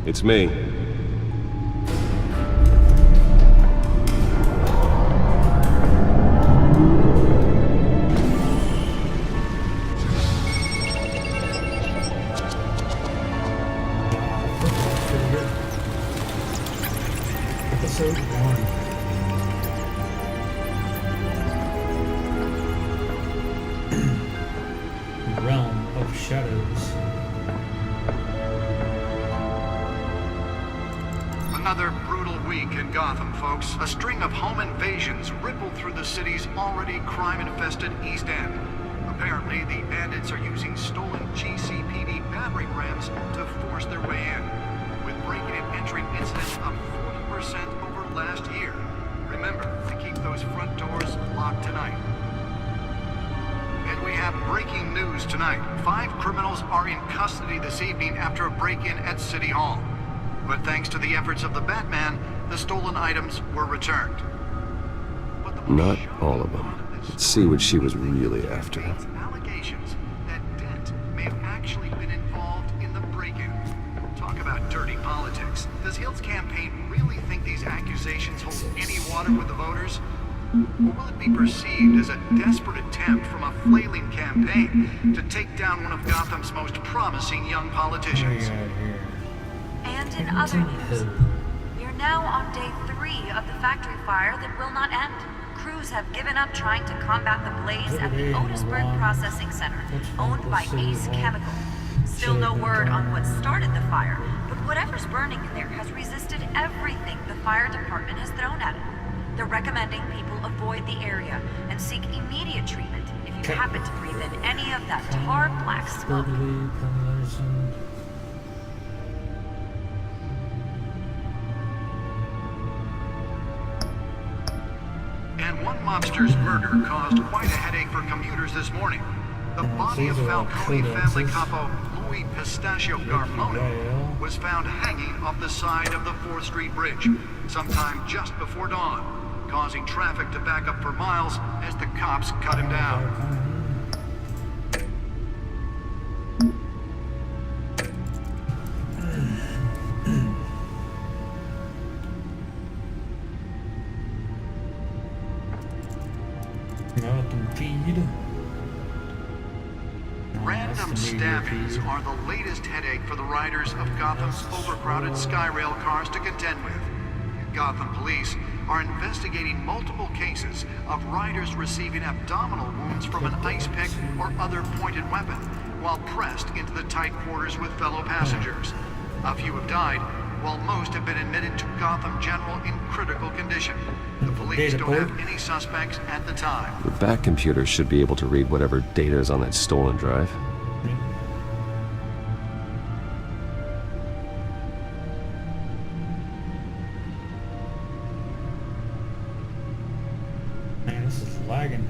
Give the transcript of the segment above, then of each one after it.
It's me. Episode 1. Realm of Shadows. Another brutal week in Gotham, folks. A string of home invasions rippled through the city's already crime-infested East End. Apparently, the bandits are using stolen GCPD battering rams to force their way in, with breaking and entering incidents up 40% over last year. Remember to keep those front doors locked tonight. And we have breaking news tonight. 5 criminals are in custody this evening after a break-in at City Hall. But thanks to the efforts of the Batman, the stolen items were returned. Not all of them. Let's see what she was really after. Allegations that Dent may have actually been involved in the break-in. Talk about dirty politics. Does Hill's campaign really think these accusations hold any water with the voters? Or will it be perceived as a desperate attempt from a flailing campaign to take down one of Gotham's most promising young politicians? And in other news, we are now on day 3 of the factory fire that will not end. Crews have given up trying to combat the blaze at the Otisburg Processing Center, owned by Ace Chemical. Still no word on what started the fire, but whatever's burning in there has resisted everything the fire department has thrown at it. They're recommending people avoid the area and seek immediate treatment if you happen to breathe in any of that tar black smoke. And one mobster's murder caused quite a headache for commuters this morning. The body of Falcone family capo Louis Pistachio Garmono was found hanging off the side of the 4th Street Bridge sometime just before dawn, causing traffic to back up for miles as the cops cut him down. Random stabbings are the latest headache for the riders of Gotham's overcrowded Skyrail cars to contend with. Gotham police are investigating multiple cases of riders receiving abdominal wounds from an ice pick or other pointed weapon while pressed into the tight quarters with fellow passengers. A few have died, while most have been admitted to Gotham General in critical condition. The police don't have any suspects at the time. The back computer should be able to read whatever data is on that stolen drive. Man, this is lagging.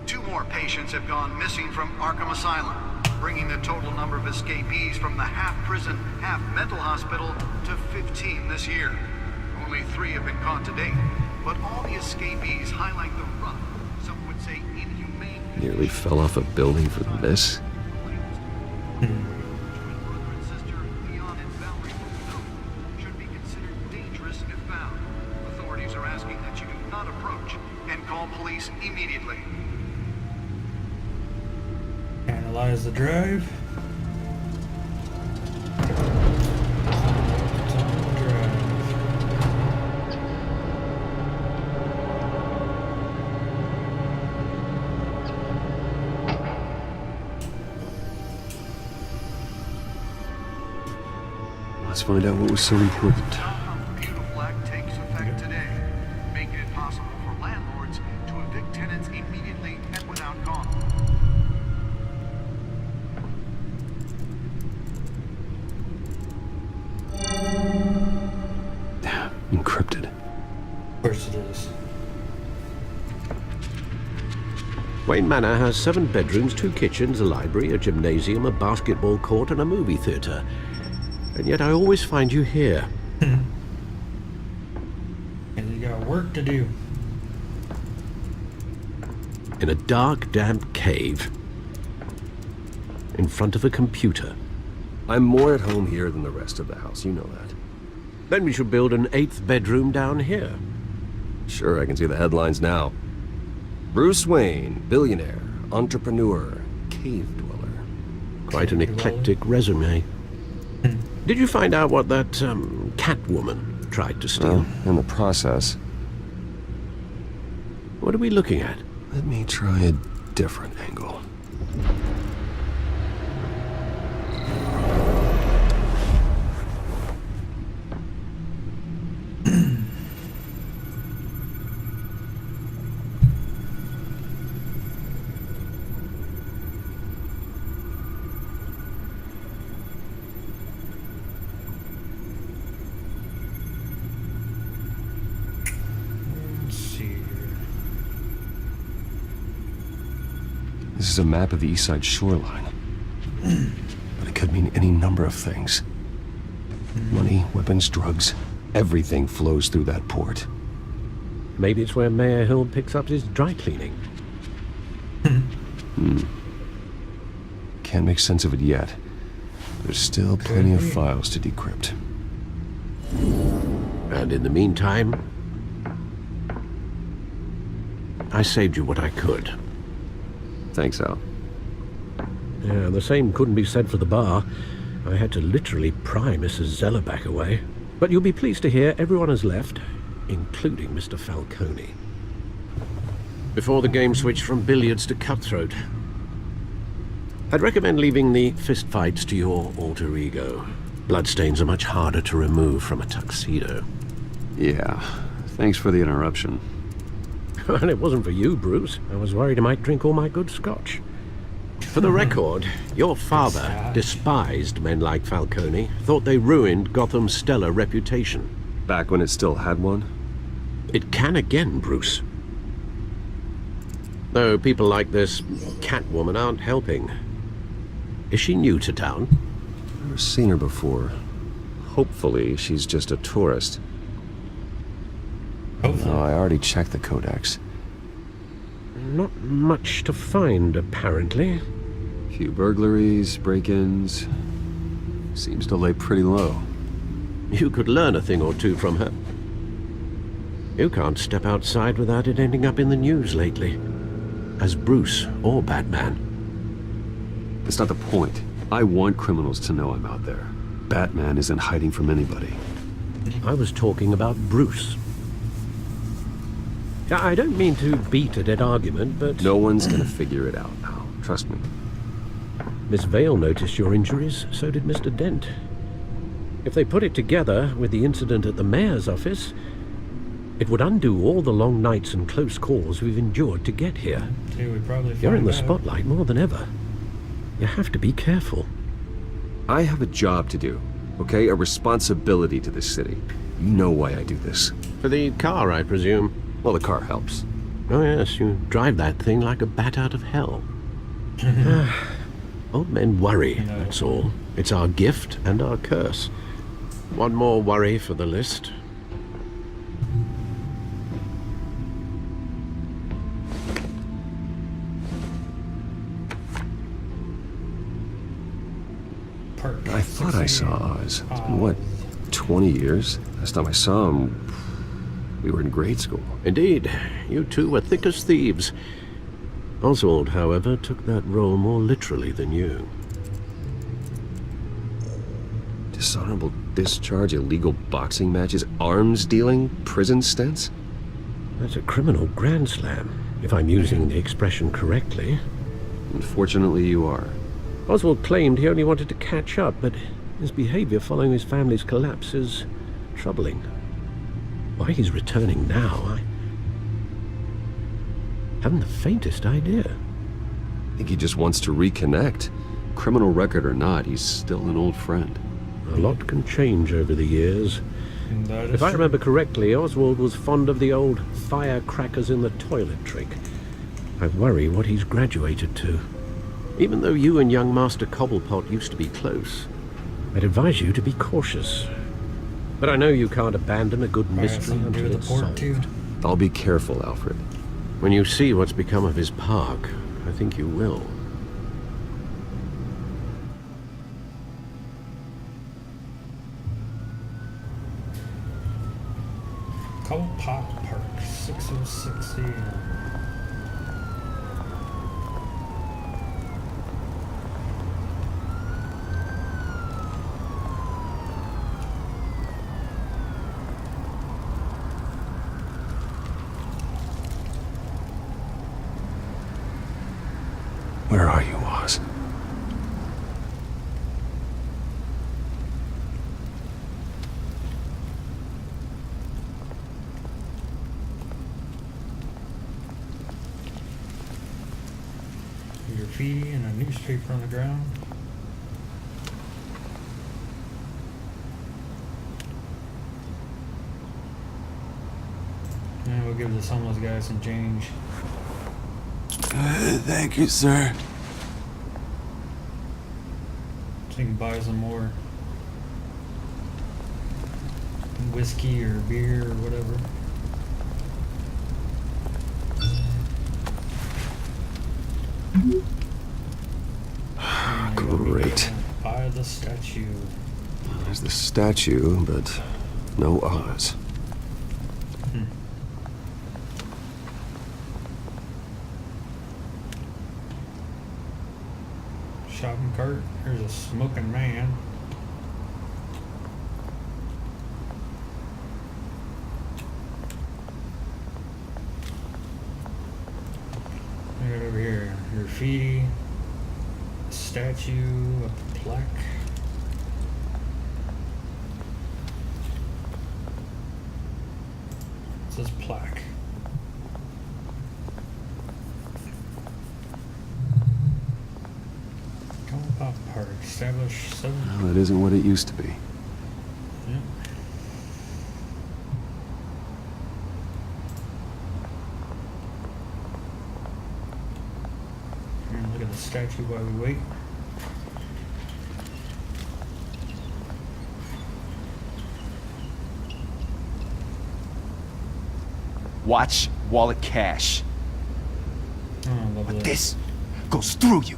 Two more patients have gone missing from Arkham Asylum, bringing the total number of escapees from the half-prison, half-mental hospital to 15 this year. Only 3 have been caught to date, but all the escapees highlight the rough, some would say inhumane... Nearly fell off a building for this. should be considered dangerous if found. Authorities are asking that you do not approach and call police immediately. Analyze the drive. Let's find out what was so important. Gotham's Beautiful Act takes effect today, making it possible for landlords to evict tenants immediately and without cause. Wayne Manor has 7 bedrooms, 2 kitchens, a library, a gymnasium, a basketball court, and a movie theatre. And yet I always find you here. And you got work to do. In a dark, damp cave. In front of a computer. I'm more at home here than the rest of the house, you know that. Then we should build an 8th bedroom down here. Sure, I can see the headlines now. Bruce Wayne, billionaire, entrepreneur, cave dweller. Quite an eclectic resume. Did you find out what that, Catwoman tried to steal? Well, in the process. What are we looking at? Let me try a different angle. Let's see here. This is a map of the east side shoreline. But it could mean any number of things. Money, weapons, drugs, everything flows through that port. Maybe it's where Mayor Hill picks up his dry cleaning. Can't make sense of it yet. There's still plenty of files to decrypt. And in the meantime, I saved you what I could. Thanks, Al. Yeah, the same couldn't be said for the bar. I had to literally pry Mrs. Zeller back away. But you'll be pleased to hear everyone has left, including Mr. Falcone. Before the game switched from billiards to cutthroat. I'd recommend leaving the fistfights to your alter ego. Bloodstains are much harder to remove from a tuxedo. Yeah, thanks for the interruption. And it wasn't for you, Bruce. I was worried I might drink all my good scotch. For the record, your father despised men like Falcone, thought they ruined Gotham's stellar reputation. Back when it still had one? It can again, Bruce. Though people like this Catwoman aren't helping. Is she new to town? Never seen her before. Hopefully, she's just a tourist. Hopefully. Oh, I already checked the codex. Not much to find, apparently. Few burglaries, break-ins. Seems to lay pretty low. You could learn a thing or two from her. You can't step outside without it ending up in the news lately. As Bruce or Batman. That's not the point. I want criminals to know I'm out there. Batman isn't hiding from anybody. I was talking about Bruce. I don't mean to beat a dead argument, but... No one's gonna figure it out now. Trust me. Miss Vale noticed your injuries, so did Mr. Dent. If they put it together with the incident at the mayor's office, it would undo all the long nights and close calls we've endured to get here. Yeah, we probably You're in the find out. spotlight more than ever. You have to be careful. I have a job to do, okay? A responsibility to this city. You know why I do this. For the car, I presume. Well, the car helps. Oh yes, you drive that thing like a bat out of hell. Old men worry, that's all. It's our gift and our curse. One more worry for the list. Park I thought I saw 16. Oz. It's been, what, 20 years? Last time I saw him, we were in grade school. Indeed, you two were thick as thieves. Oswald, however, took that role more literally than you. Dishonorable discharge, illegal boxing matches, arms dealing, prison stints? That's a criminal grand slam, if I'm using the expression correctly. Unfortunately, you are. Oswald claimed he only wanted to catch up, but his behavior following his family's collapse is troubling. Why he's returning now, I haven't the faintest idea. I think he just wants to reconnect. Criminal record or not, he's still an old friend. A lot can change over the years. That is If I true. remember correctly, Oswald was fond of the old firecrackers in the toilet trick. I worry what he's graduated to. Even though you and young Master Cobblepot used to be close, I'd advise you to be cautious. But I know you can't abandon a good mystery Something to do until with it's the port solved. too. I'll be careful, Alfred. When you see what's become of his park, I think you will. Cobblepot Park, 6060. Where are you, Oz? Graffiti and a newspaper on the ground. And we'll give this homeless guy some change. Thank you, sir. So you can buy some more whiskey or beer or whatever. Great. Buy the statue. There's the statue, but no Oz. Shopping cart. There's a smoking man. Right over here. Graffiti. A statue. A plaque. It says plaque. Cobblepot Park, established 7. Well, it isn't what it used to be. Yeah. And look at the statue while we wait. Watch wallet cash. Oh, lovely. This goes through you.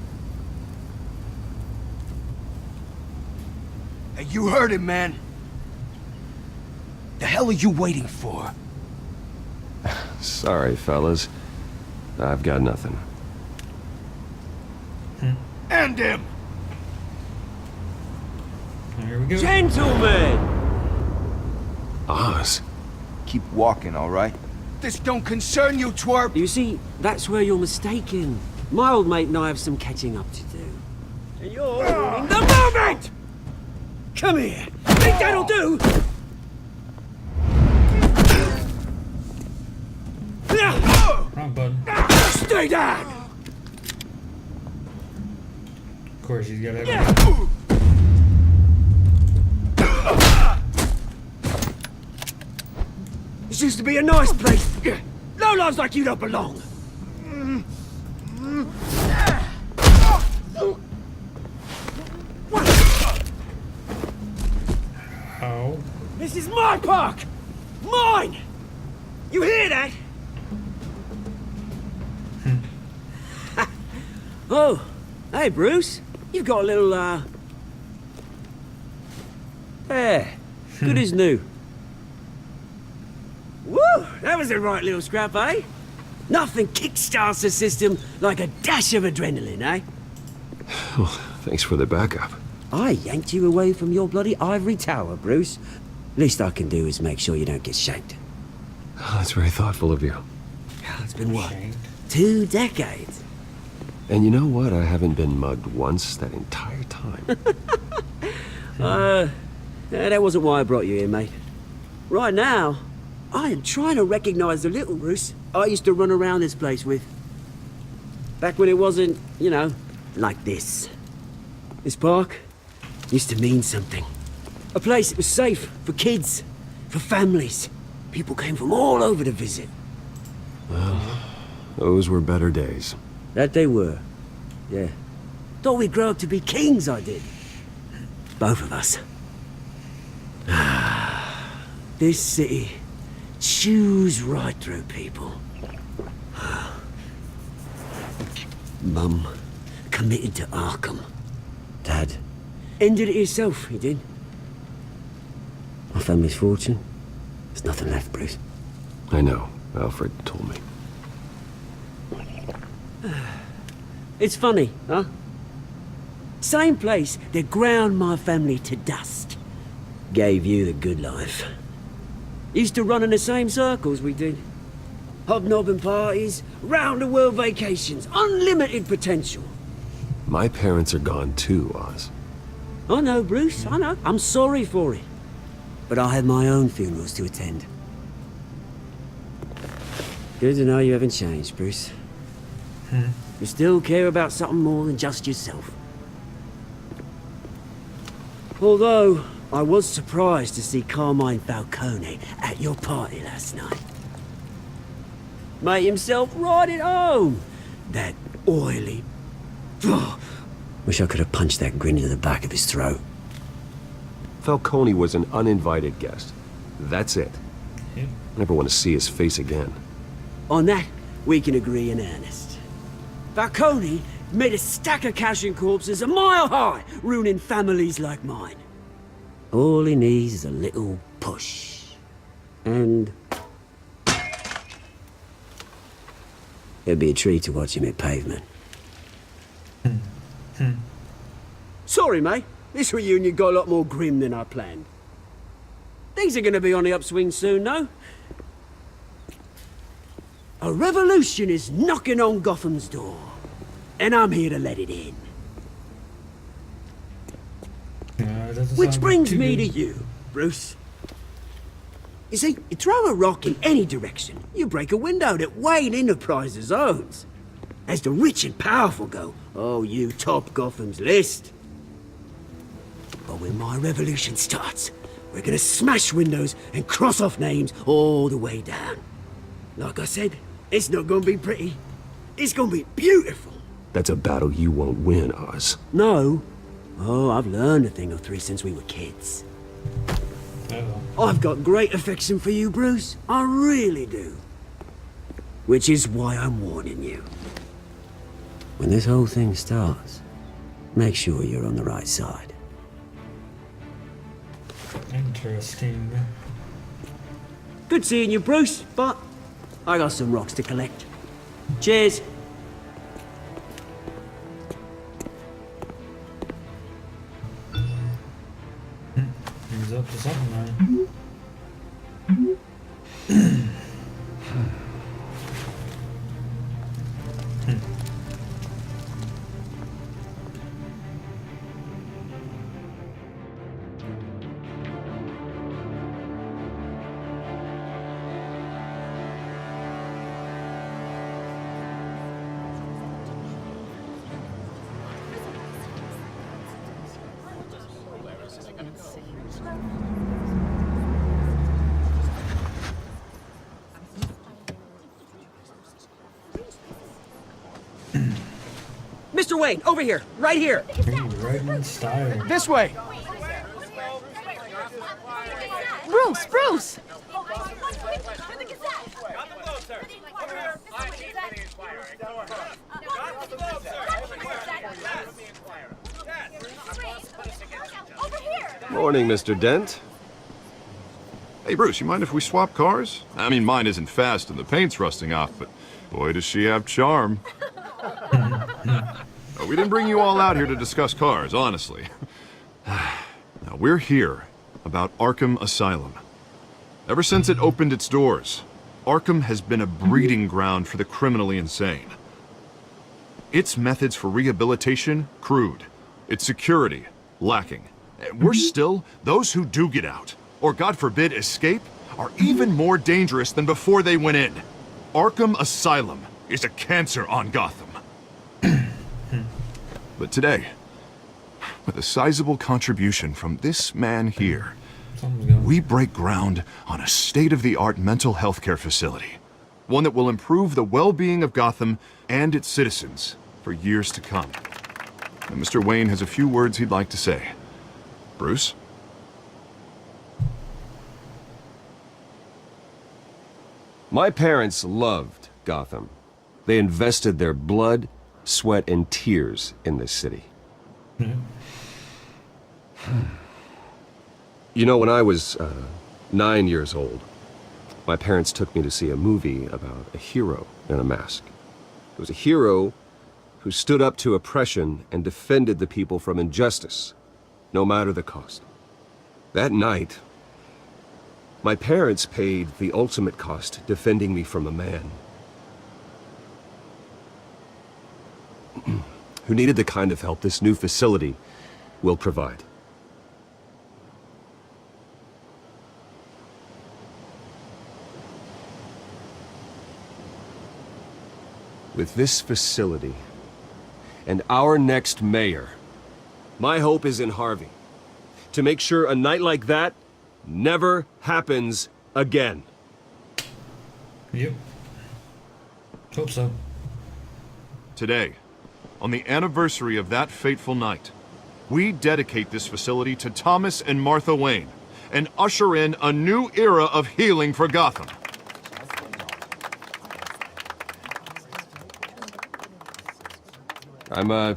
Hey, you heard it, man. The hell are you waiting for? Sorry, fellas. I've got nothing. End him! Here we go. Gentlemen! Oz? Keep walking, all right? This don't concern you, twerp! You see, that's where you're mistaken. My old mate and I have some catching up to do. And you're ruining the moment! Come here! Think that'll do? Wrong button. Stay down! Of course, he's got everything. This used to be a nice place. Lowlifes like you don't belong. Oh. This is my park! Mine! You hear that? Oh, hey Bruce. You've got a little, Yeah, good as new. Woo! That was a right little scrap, eh? Nothing kickstarts the system like a dash of adrenaline, eh? Well, thanks for the backup. I yanked you away from your bloody ivory tower, Bruce. Least I can do is make sure you don't get shanked. Oh, that's very thoughtful of you. It's been what? Shanked. 2 decades. And you know what? I haven't been mugged once that entire time. That wasn't why I brought you here, mate. Right now, I am trying to recognize the little Bruce I used to run around this place with. Back when it wasn't, you know, like this. This park used to mean something. A place that was safe for kids, for families. People came from all over to visit. Those were better days. That they were. Yeah. Thought we'd grow up to be kings, I did. Both of us. This city chews right through people. Mum committed to Arkham. Dad ended it himself, he did. My family's fortune. There's nothing left, Bruce. I know. Alfred told me. It's funny, huh? Same place that ground my family to dust. Gave you the good life. Used to run in the same circles we did. Hobnobbing parties, round-the-world vacations, unlimited potential. My parents are gone too, Oz. I know, Bruce, I know. I'm sorry for it. But I have my own funerals to attend. Good to know you haven't changed, Bruce. You still care about something more than just yourself. Although, I was surprised to see Carmine Falcone at your party last night. Made himself right at home. That oily... Wish I could have punched that grin into the back of his throat. Falcone was an uninvited guest. That's it. Yep. Never want to see his face again. On that, we can agree in earnest. Falcone made a stack of cash and corpses a mile high, ruining families like mine. All he needs is a little push. And... it'd be a treat to watch him hit pavement. Sorry, mate. This reunion got a lot more grim than I planned. Things are gonna be on the upswing soon, though. A revolution is knocking on Gotham's door. And I'm here to let it in. Yeah, it doesn't Which sound brings too me good. to you, Bruce. You see, you throw a rock in any direction, you break a window that Wayne Enterprises owns. As the rich and powerful go, oh, you top Gotham's list. But when my revolution starts, we're gonna smash windows and cross off names all the way down. Like I said, it's not gonna be pretty. It's gonna be beautiful. That's a battle you won't win, Oz. No. Oh, I've learned a thing or three since we were kids. Uh-oh. I've got great affection for you, Bruce. I really do. Which is why I'm warning you. When this whole thing starts, make sure you're on the right side. Interesting. Good seeing you, Bruce, but I got some rocks to collect. Cheers. He's up to something, man. Mr. Wayne, over here, right here. Ooh, right in style. This way! Bruce, Bruce! Morning, Mr. Dent. Hey, Bruce, you mind if we swap cars? I mean, mine isn't fast and the paint's rusting off, but boy, does she have charm. We didn't bring you all out here to discuss cars, honestly. Now, we're here about Arkham Asylum. Ever since it opened its doors, Arkham has been a breeding ground for the criminally insane. Its methods for rehabilitation, crude. Its security, lacking. Worse still, those who do get out, or God forbid escape, are even more dangerous than before they went in. Arkham Asylum is a cancer on Gotham. But today, with a sizable contribution from this man here, Something's going. we break ground on a state-of-the-art mental health care facility. One that will improve the well-being of Gotham and its citizens for years to come. And Mr. Wayne has a few words he'd like to say. Bruce? My parents loved Gotham. They invested their blood, sweat, and tears in this city. You know, when I was 9 years old, my parents took me to see a movie about a hero in a mask. It was a hero who stood up to oppression and defended the people from injustice, no matter the cost. That night, my parents paid the ultimate cost defending me from a man who needed the kind of help this new facility will provide. With this facility and our next mayor, my hope is in Harvey. To make sure a night like that never happens again. Yep. Hope so. Today, on the anniversary of that fateful night, we dedicate this facility to Thomas and Martha Wayne and usher in a new era of healing for Gotham. I'm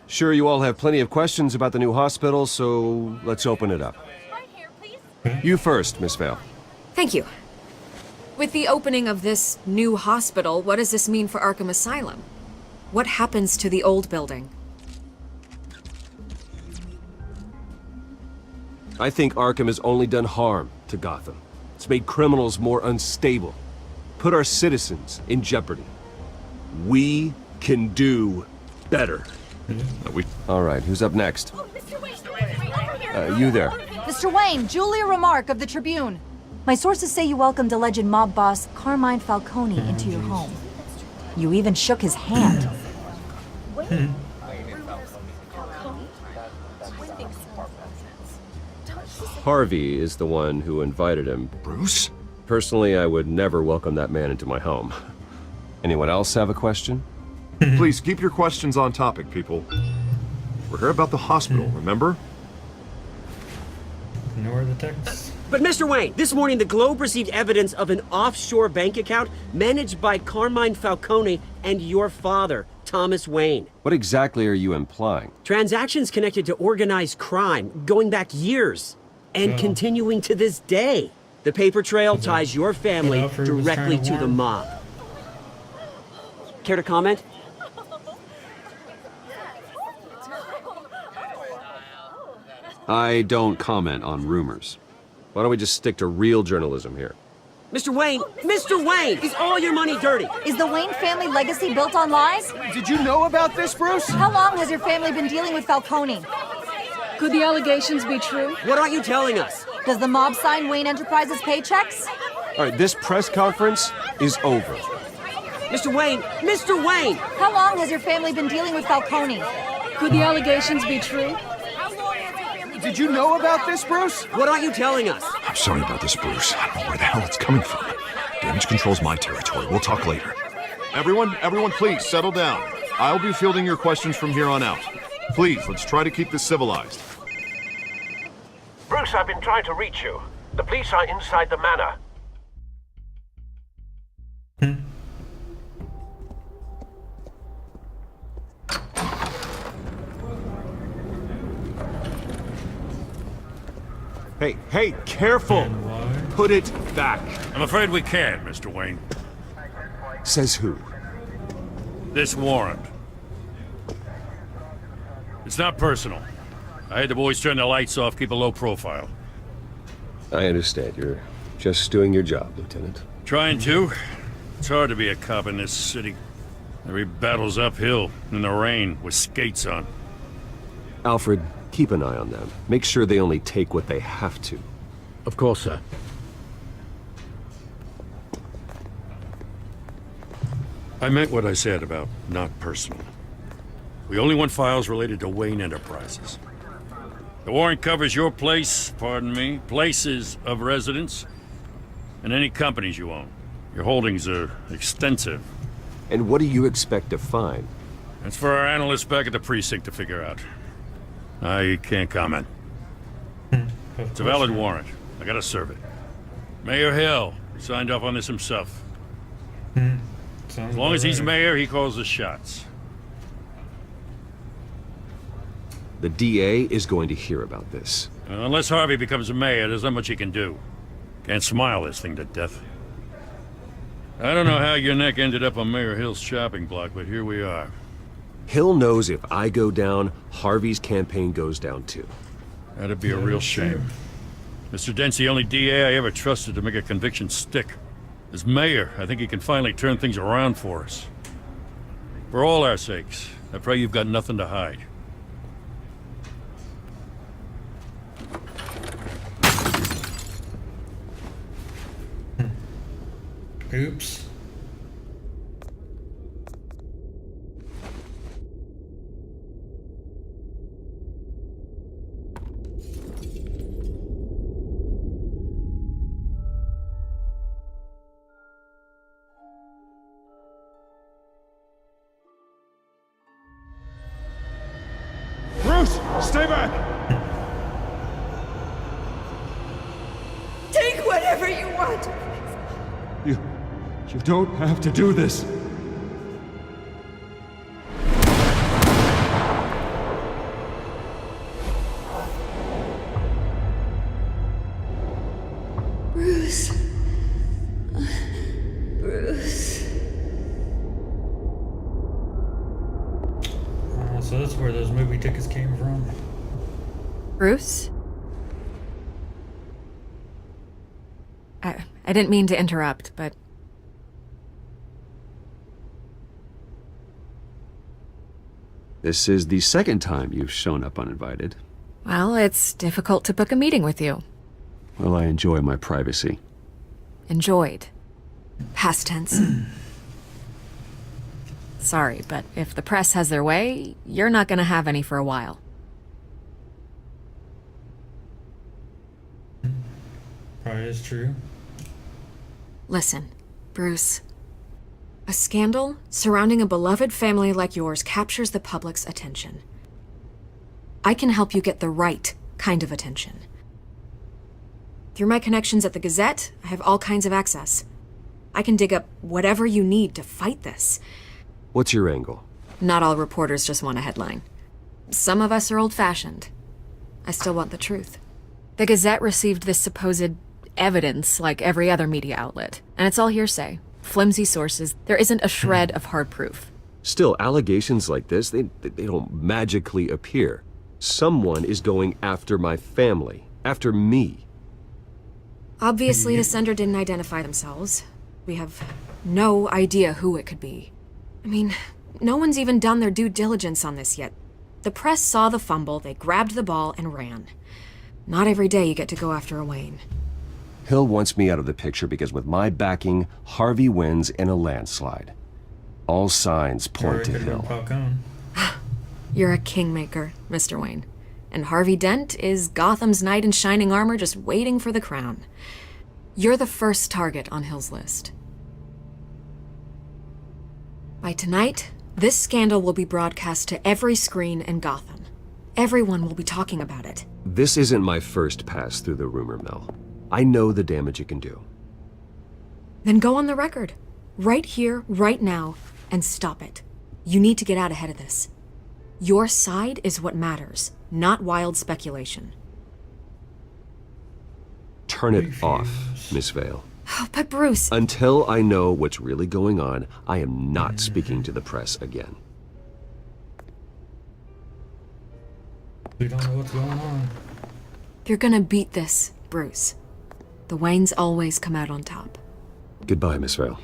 sure you all have plenty of questions about the new hospital, so let's open it up. You first, Miss Vale. Thank you. With the opening of this new hospital, what does this mean for Arkham Asylum? What happens to the old building? I think Arkham has only done harm to Gotham. It's made criminals more unstable, put our citizens in jeopardy. We can do better. All right, who's up next? You there. Mr. Wayne, Julia Remark of the Tribune. My sources say you welcomed alleged mob boss Carmine Falcone into your home. You even shook his hand. Harvey is the one who invited him. Bruce? Personally, I would never welcome that man into my home. Anyone else have a question? Please keep your questions on topic, people. We're here about the hospital, remember? Ignore the text. But Mr. Wayne, this morning the Globe received evidence of an offshore bank account managed by Carmine Falcone and your father, Thomas Wayne. What exactly are you implying? Transactions connected to organized crime going back years and continuing to this day. The paper trail ties your family directly to the mob. Care to comment? I don't comment on rumors. Why don't we just stick to real journalism here? Mr. Wayne, is all your money dirty? Is the Wayne family legacy built on lies? Did you know about this, Bruce? How long has your family been dealing with Falcone? Could the allegations be true? What aren't you telling us? Does the mob sign Wayne Enterprises paychecks? All right, this press conference is over. Mr. Wayne! How long has your family been dealing with Falcone? Could the allegations be true? Did you know about this, Bruce? What aren't you telling us? I'm sorry about this, Bruce. I don't know where the hell it's coming from. Damage control's my territory. We'll talk later. Everyone, please settle down. I'll be fielding your questions from here on out. Please, let's try to keep this civilized. Bruce, I've been trying to reach you. The police are inside the manor. Hey, careful! Put it back. I'm afraid we can't, Mr. Wayne. Says who? This warrant. It's not personal. I had the boys turn the lights off, keep a low profile. I understand. You're just doing your job, Lieutenant. Trying to. It's hard to be a cop in this city. Every battle's uphill, in the rain, with skates on. Alfred, keep an eye on them. Make sure they only take what they have to. Of course, sir. I meant what I said about not personal. We only want files related to Wayne Enterprises. The warrant covers your place, pardon me, places of residence, and any companies you own. Your holdings are extensive. And what do you expect to find? That's for our analysts back at the precinct to figure out. I can't comment. It's a valid warrant. I gotta serve it. Mayor Hill signed off on this himself. As long as he's mayor, he calls the shots. The DA is going to hear about this. Unless Harvey becomes a mayor, there's not much he can do. Can't smile this thing to death. I don't know how your neck ended up on Mayor Hill's chopping block, but here we are. Hill knows if I go down, Harvey's campaign goes down too. That'd be a real shame. Mr. Dent's the only DA I ever trusted to make a conviction stick. As mayor, I think he can finally turn things around for us. For all our sakes, I pray you've got nothing to hide. Oops. Bruce, stay back! Take whatever you want. You don't have to do this. Bruce. Bruce. So that's where those movie tickets came from. Bruce? I didn't mean to interrupt, but... This is the second time you've shown up uninvited. Well, it's difficult to book a meeting with you. Well, I enjoy my privacy. Enjoyed. Past tense. Sorry, but if the press has their way, you're not gonna have any for a while. Probably is true. Listen, Bruce. A scandal surrounding a beloved family like yours captures the public's attention. I can help you get the right kind of attention. Through my connections at the Gazette, I have all kinds of access. I can dig up whatever you need to fight this. What's your angle? Not all reporters just want a headline. Some of us are old-fashioned. I still want the truth. The Gazette received this supposed evidence like every other media outlet, and it's all hearsay. Flimsy sources. There isn't a shred of hard proof. Still, allegations like this, they don't magically appear. Someone is going after my family. After me. Obviously, the sender didn't identify themselves. We have no idea who it could be. I mean, no one's even done their due diligence on this yet. The press saw the fumble, they grabbed the ball and ran. Not every day you get to go after a Wayne. Hill wants me out of the picture because with my backing, Harvey wins in a landslide. All signs point to Hill. You're a kingmaker, Mr. Wayne. And Harvey Dent is Gotham's knight in shining armor just waiting for the crown. You're the first target on Hill's list. By tonight, this scandal will be broadcast to every screen in Gotham. Everyone will be talking about it. This isn't my first pass through the rumor mill. I know the damage it can do. Then go on the record. Right here, right now, and stop it. You need to get out ahead of this. Your side is what matters, not wild speculation. Turn it off, Miss Vale. Oh, but Bruce... Until I know what's really going on, I am not speaking to the press again. We don't know what's going on. You're gonna beat this, Bruce. The Waynes always come out on top. Goodbye, Miss Vale.